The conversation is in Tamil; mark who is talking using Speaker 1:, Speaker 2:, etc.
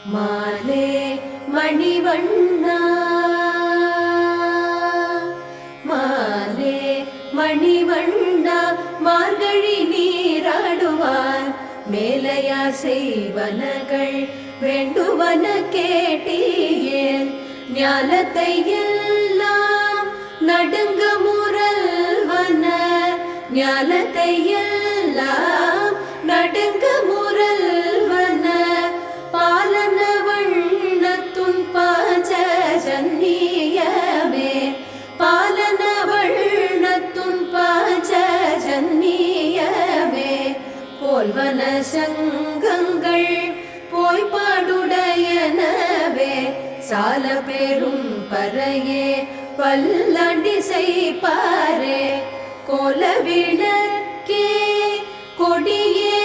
Speaker 1: மாலே மணிவண்ணா மாலே மணிவண்ணா மார்கழி நீராடுவார் மேலையார் செய்வனகள் வேண்டுவன கேட்டீயேன் ஞானத்தை எல்லாம் நடுங்க முரல்வன ஞானத்தை எல்லாம் நடுங்க முரல்வன பாலன வண்ணத்துன் பாஞ்ச ஜன்னியமே பாலன வண்ணத்துன் பாஞ்ச ஜன்னியமே போல்வன சங்கங்கள் போய் பாடுடையனவே சால பெரும் பறையே பல்லாண்டி செய்பாரே கோல விளக்கே கொடியே